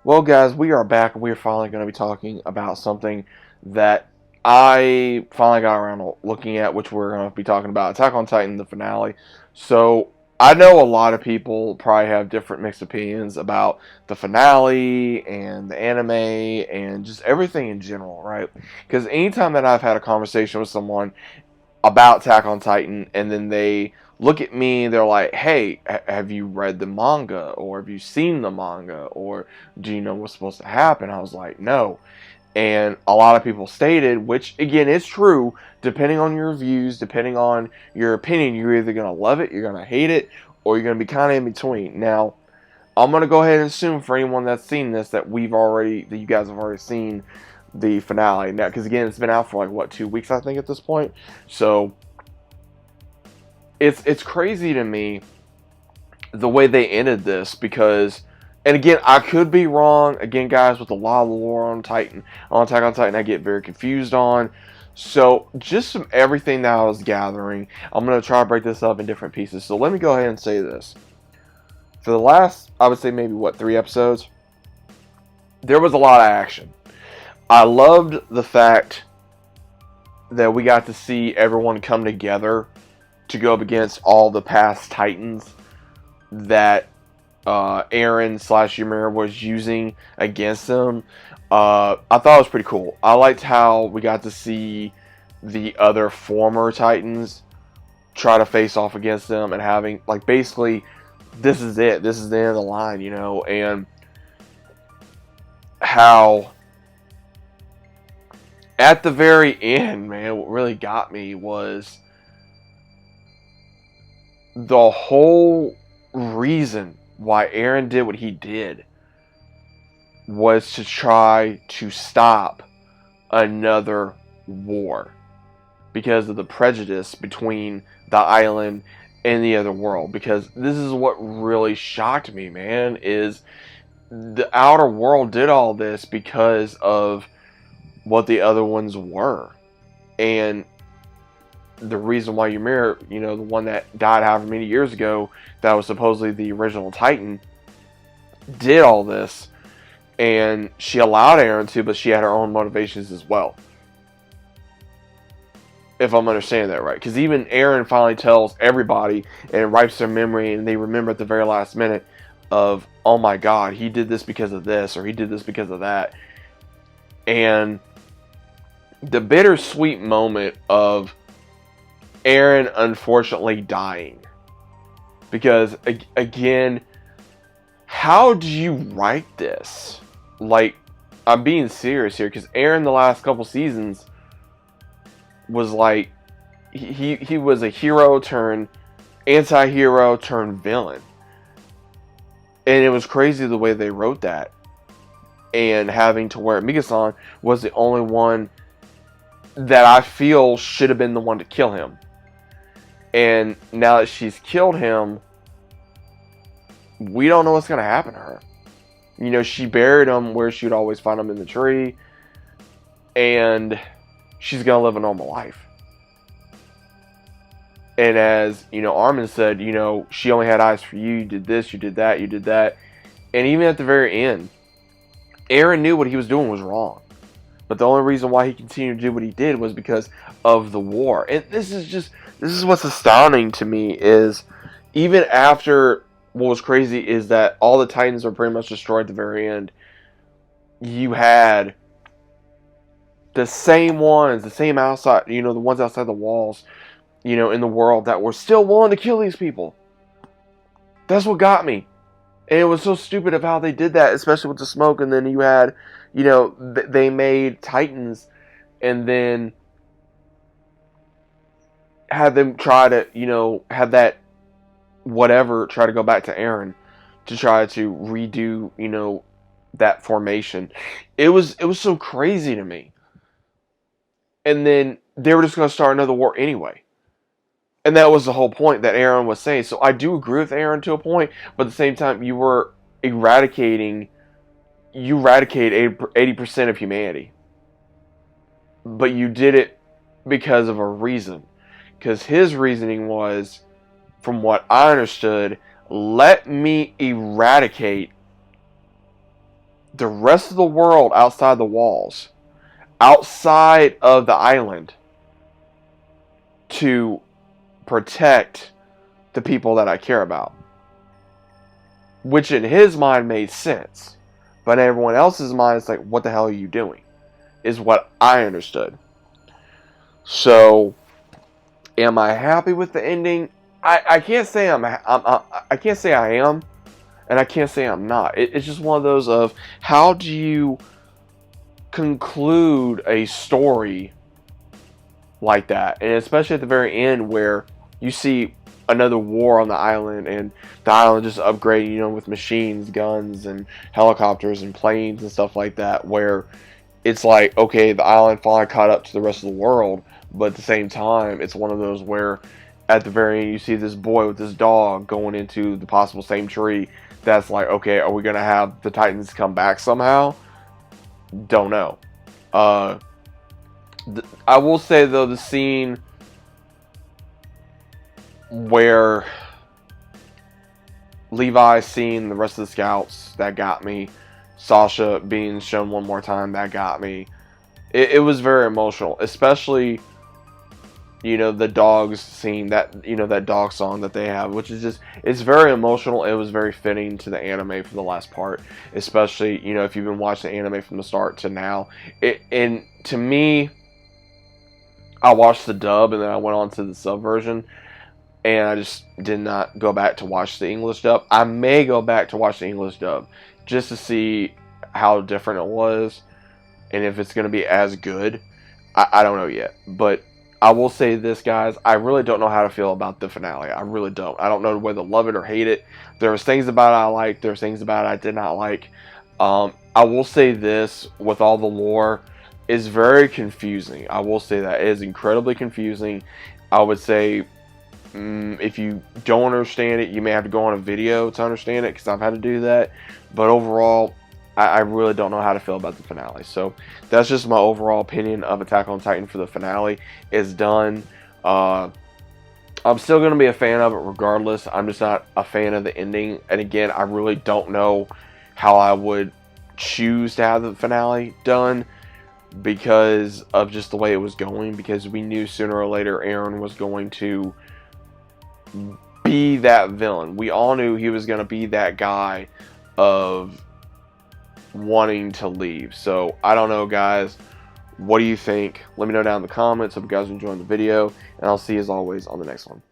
Well, guys, we are back, and we are finally going to be talking about something that I finally got around to looking at, which we're going to be talking about Attack on Titan, the finale. So, I know a lot of people probably have different mixed opinions about the finale and the anime and just everything in general, right? Because anytime that I've had a conversation with someone about Attack on Titan, and then they look at me, they're like, "Hey, have you read the manga, or have you seen the manga, or do you know what's supposed to happen?" I was like, "No." And a lot of people stated, which again is true, depending on your views, depending on your opinion, you're either gonna love it, you're gonna hate it, or you're gonna be kind of in between. Now, I'm gonna go ahead and assume for anyone that's seen this that you guys have already seen the finale now, because again, it's been out for like what 2 weeks, I think, at this point. So it's crazy to me the way they ended this because, and again, I could be wrong. Again, guys, with a lot of lore on Attack on Titan, I get very confused on. So just from everything that I was gathering, I'm gonna try to break this up in different pieces. So let me go ahead and say this: for the last, I would say maybe 3 episodes, there was a lot of action. I loved the fact that we got to see everyone come together to go up against all the past Titans that Aaron slash Ymir was using against them. I thought it was pretty cool. I liked how we got to see the other former Titans try to face off against them and having, like, basically, this is it. This is the end of the line, and how at the very end, man, what really got me was the whole reason why Aaron did what he did was to try to stop another war because of the prejudice between the island and the other world. Because this is what really shocked me, man, is the outer world did all this because of what the other ones were. And the reason why Ymir, the one that died however many years ago, that was supposedly the original Titan, did all this, and she allowed Aaron to, but she had her own motivations as well. If I'm understanding that right. Because even Aaron finally tells everybody and wipes their memory, and they remember at the very last minute of, oh my god, he did this because of this, or he did this because of that. And the bittersweet moment of Aaron unfortunately dying. Because, again, how do you write this? Like, I'm being serious here, because Aaron the last couple seasons was like, he was a hero turned anti-hero turned villain. And it was crazy the way they wrote that. And having to where Miga-san was the only one that I feel should have been the one to kill him. And now that she's killed him, we don't know what's going to happen to her. She buried him where she would always find him, in the tree. And she's going to live a normal life. And as, Armin said, she only had eyes for you. You did this, you did that, you did that. And even at the very end, Aaron knew what he was doing was wrong. But the only reason why he continued to do what he did was because of the war. And this is what's astounding to me, is even after, what was crazy is that all the Titans were pretty much destroyed at the very end. You had the same ones, the same outside, the ones outside the walls, in the world that were still willing to kill these people. That's what got me. And it was so stupid of how they did that, especially with the smoke. And then you had, they made Titans and then had them try to, have that whatever try to go back to Aaron to try to redo, that formation. It was so crazy to me. And then they were just going to start another war anyway. And that was the whole point that Aaron was saying. So I do agree with Aaron to a point, but at the same time, you eradicated 80% of humanity. But you did it because of a reason. Because his reasoning was, from what I understood, let me eradicate the rest of the world outside the walls, outside of the island, to protect the people that I care about. Which in his mind made sense. But in everyone else's mind, it's like, what the hell are you doing? Is what I understood. So, am I happy with the ending? I can't say I can't say I am, and I can't say I'm not. It's just one of those of, how do you conclude a story like that? And especially at the very end, where you see another war on the island, and the island just upgrading, with machines, guns, and helicopters and planes and stuff like that, where it's like, okay, the island finally caught up to the rest of the world, but at the same time, it's one of those where at the very end you see this boy with this dog going into the possible same tree. That's like, okay, are we going to have the Titans come back somehow? Don't know. I will say, though, the scene where Levi seeing the rest of the scouts, that got me. Sasha being shown one more time, that got me. It was very emotional, especially, the dogs scene, that, that dog song that they have, which is just, it's very emotional. It was very fitting to the anime for the last part, especially, if you've been watching the anime from the start to now. And to me, I watched the dub and then I went on to the sub version, and I just did not go back to watch the English dub. I may go back to watch the English dub just to see how different it was, and if it's going to be as good. I don't know yet, but I will say this, guys. I really don't know how to feel about the finale. I really don't. I don't know whether to love it or hate it. There was things about it I liked. There was things about it I did not like. I will say this, with all the lore, is very confusing. I will say that. It is incredibly confusing. I would say, if you don't understand it, you may have to go on a video to understand it, because I've had to do that. But overall, I really don't know how to feel about the finale. So that's just my overall opinion of Attack on Titan for the finale. It's done. I'm still going to be a fan of it regardless. I'm just not a fan of the ending. And again, I really don't know how I would choose to have the finale done, because of just the way it was going. Because we knew sooner or later Eren was going to be that villain. We all knew he was going to be that guy of wanting to leave. So I don't know, guys. What do you think? Let me know down in the comments. Hope you guys are enjoying the video, and I'll see you as always on the next one.